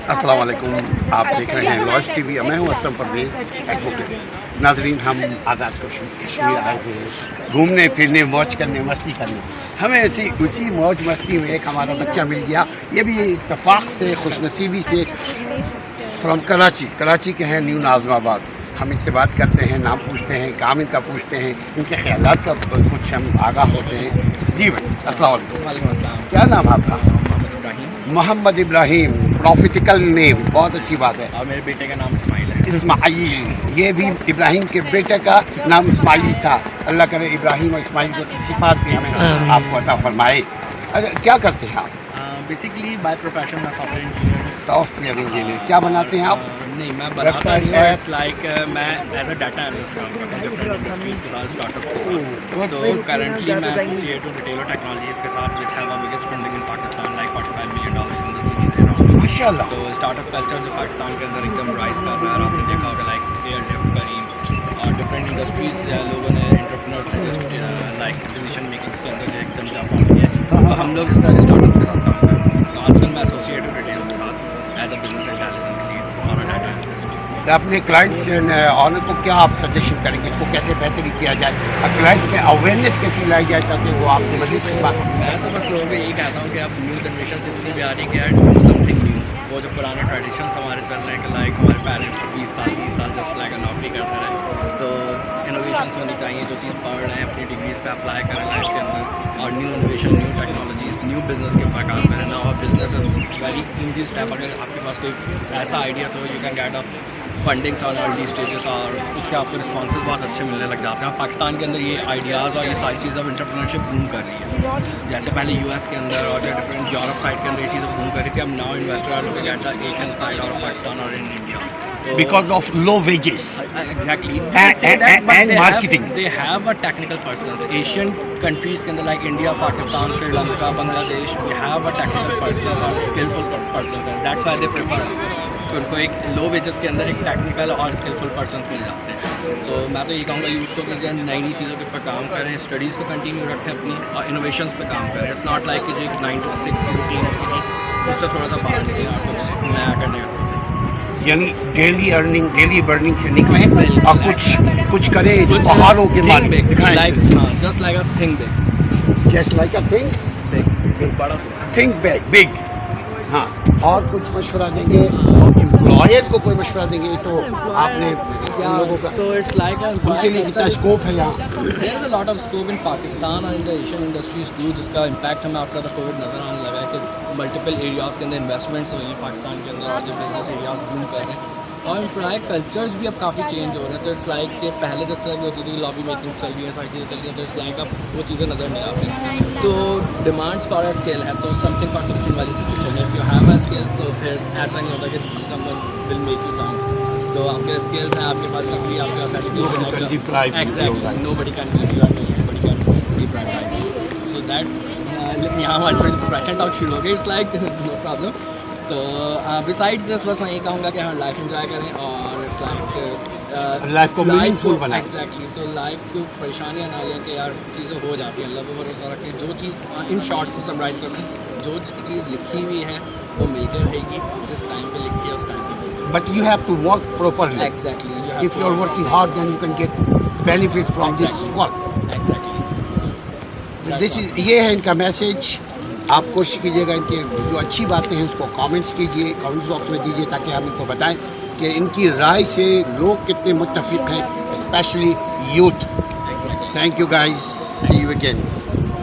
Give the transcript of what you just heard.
السلام علیکم، آپ دیکھ رہے ہیں لاش ٹی وی. میں ہوں اسلم پرویز ایڈوکیٹ. ناظرین، ہم آزاد کشمیر آئے ہوئے ہیں گھومنے پھرنے، موج کرنے، مستی کرنے. ہمیں اسی موج مستی میں ایک ہمارا بچہ مل گیا. یہ بھی اتفاق سے، خوش نصیبی سے، فرام کراچی کے ہیں، نیو نازم آباد. ہم ان سے بات کرتے ہیں، نام پوچھتے ہیں، کام ان کا پوچھتے ہیں، ان کے خیالات کا کچھ ہم آگاہ ہوتے ہیں. جی بھائی، السلام علیکم. وعلیکم السلام. کیا نام ہے آپ کا؟ محمد ابراہیم. محمد ابراہیم، پروفیٹیکل نیم، بہت اچھی بات ہے. اور میرے بیٹے کا نام اسماعیل ہے. اسماعیل، یہ بھی ابراہیم کے بیٹے کا نام اسماعیل تھا. اللہ کرے ابراہیم اور اسماعیل جیسی صفات بھی ہمیں آپ کو عطا فرمائے. کیا کرتے ہیں آپ؟ بیسکلی بائی پروفیشن میں سافٹ ویئر انجینئر ہوں. Soft where engineer. کیا بناتے ہیں آپ؟ نہیں، میں بناتا نہیں ہوں. اٹس لائک میں ایز اے ڈیٹا انالسٹ کام کرتا ہوں ڈفرینٹ انڈسٹریز کے ساتھ، اسٹارٹ اپ کے ساتھ. سو کرنٹلی میں ایسوسیٹ ہوں ریٹیلر ٹیکنالوجیز کے ساتھ which have biggest funding in Pakistan, like $45 million in the series around. ماشاء اللہ. تو اسٹارٹ اپ کلچر جو پاکستان کے اندر ایک دم رائز کر رہا ہے. آپ نے دیکھا ہوگا لائک ایئر لفٹ، کریم اور ڈفرینٹ انڈسٹریز لوگوں نے انٹرپرنرس نے جسٹ لائک ڈیسیشن میکنگس کے اندر ایک دم جمپ آن کیا ہے. تو ہم لوگ اس طرح کے اسٹارٹ اپس کے ساتھ کام کر رہے ہیں. تو آج کل میں ایسوسیٹ ہوں ریٹیل کے ساتھ as a business intelligence lead اور ڈیٹا انالسٹ. اپنے کلائنٹس آنر کو کیا آپ سجیشن کریں گے؟ اس کو کیسے بہتری کیا جائے اور کلائنٹس میں اویئرنیس کیسی لائی جائے تاکہ وہ آپ سے مزید بات ہو؟ میں تو بس لوگوں کو یہی کہتا ہوں کہ اب نیو جنریشن سے اتنی بھی آ رہی کہ ڈو سم تھنگ نیو. وہ جو پرانے ٹریڈیشنس ہمارے چل رہے ہیں کہ لائک ہمارے پیرنٹس 20 سال 30 سال جسٹ لائک نوکری کرتے رہے. تو انوویشنس ہونی چاہیے. جو چیز پڑھ رہے ہیں اپنی ڈگریز پہ اپلائی کریں لائف کے اندر، اور new innovation, new technologies, new business کے اوپر کام کریں. اور business is very easy step. اگر آپ کے پاس کوئی ایسا آئیڈیا تو you can get up fundings on early stages, اور اس کے آپ کو رسپانسز بہت اچھے ملنے لگ جاتے ہیں. پاکستان کے اندر یہ آئیڈیاز اور یہ ساری چیزیں اب انٹرپرینرشپ بوم کر رہی ہے. جیسے پہلے یو ایس کے اندر اور جو ڈفرینٹ یورپ سائڈ کے اندر یہ چیزیں بوم کر رہی تھی. اب now investor are looking at the Asian side اور پاکستان اور in India. Because of low wages. Exactly. And marketing. They have a technical persons. Asian countries کے اندر like India, Pakistan, Sri Lanka, Bangladesh, we have a technical persons or skillful persons, and that's why they prefer us. تو ان کو ایک لو wages کے اندر ایک technical اور skilful persons مل جاتے ہیں. سو میں تو یہ کہوں گا یوتھ کو کہ نئی نئی چیزوں کے اوپر کام کریں، اسٹڈیز کو کنٹینیو رکھیں اپنی، اور انوویشنس پہ کام کریں. اٹس ناٹ لائک کہ جو ایک 9 to 6 کی روٹین ہوتی ہے اس سے تھوڑا سا باہر نکلیں اور کچھ نیا کرنے کا سوچیں. یعنی ڈیلی برننگ سے نکلیں اور کچھ کریں. پہاڑوں کے مالک دکھائیں. Just like a think big. Just like a think big. ہاں. اور کچھ مشورہ دیں گے امپلائر کو؟ کوئی مشورہ دیں گے تو آپ نے لوگوں کا So it's like ان کے لیے کتنا اسکوپ ہے یہاں؟ There is a lot of scope in Pakistan and in the Asian industries too, جس کا امپیکٹ ہمیں آفٹر دا کووڈ نظر آنے لگا ہے کہ ملٹیپل ایریاز کے اندر انویسٹمنٹس ہوئی ہیں پاکستان کے اندر، اور جو بزنس ایریاز بوم کر رہے ہیں. اور امپلائی کلچرز بھی اب کافی چینج ہو رہے ہیں. تو اٹس لائک کہ پہلے جس طرح کی ہوتی تھی لابی میکنگس چل رہی ہیں، ساری چیزیں چل رہی ہیں، تو اٹس لائک اب وہ چیزیں نظر نہیں آتی. تو ڈیمانڈس فار اے اسکل ہے، تو some thing for some thing والی سچویشن ہے. If you have a skills تو پھر ایسا نہیں ہوتا کہ some one will make you down. تو آپ کے اسکلس ہیں، آپ کے پاس ڈگری، آپ کے پاس سرٹیفکیشن ہے. Exactly. Nobody can give you and nobody can deprive. So that's یہاں ہماری تھوڑی پروفیشنل ٹاک شروع ہو گئی. It's like no problem. So besides this بس میں یہ کہوں گا کہ ہاں لائف انجوائے کریں، اور اٹس لائک لائف کو میننگ فل بنائیں. ایگزیکٹلی. تو لائف کو پریشانیاں نہ لیں کہ یار چیزیں ہو جاتی ہیں. اللہ پہ بھروسہ رکھیں. جو چیز ان شارٹ سے سمرائز کر دوں، جو چیز لکھی ہوئی ہے وہ مل کے رہے گی. جس ٹائم پہ لکھی ہے اس ٹائم پہ. But you have to work properly. Exactly. If you are working hard, then you can get benefit from this work. Exactly. یہ ہے ان کا میسج. آپ کوشش کیجیے گا ان کے جو اچھی باتیں ہیں اس کو کامنٹس کیجیے، کامنٹ باکس میں دیجیے، تاکہ ہم ان کو بتائیں کہ ان کی رائے سے لوگ کتنے متفق ہیں، especially youth. Thank you guys. See you again.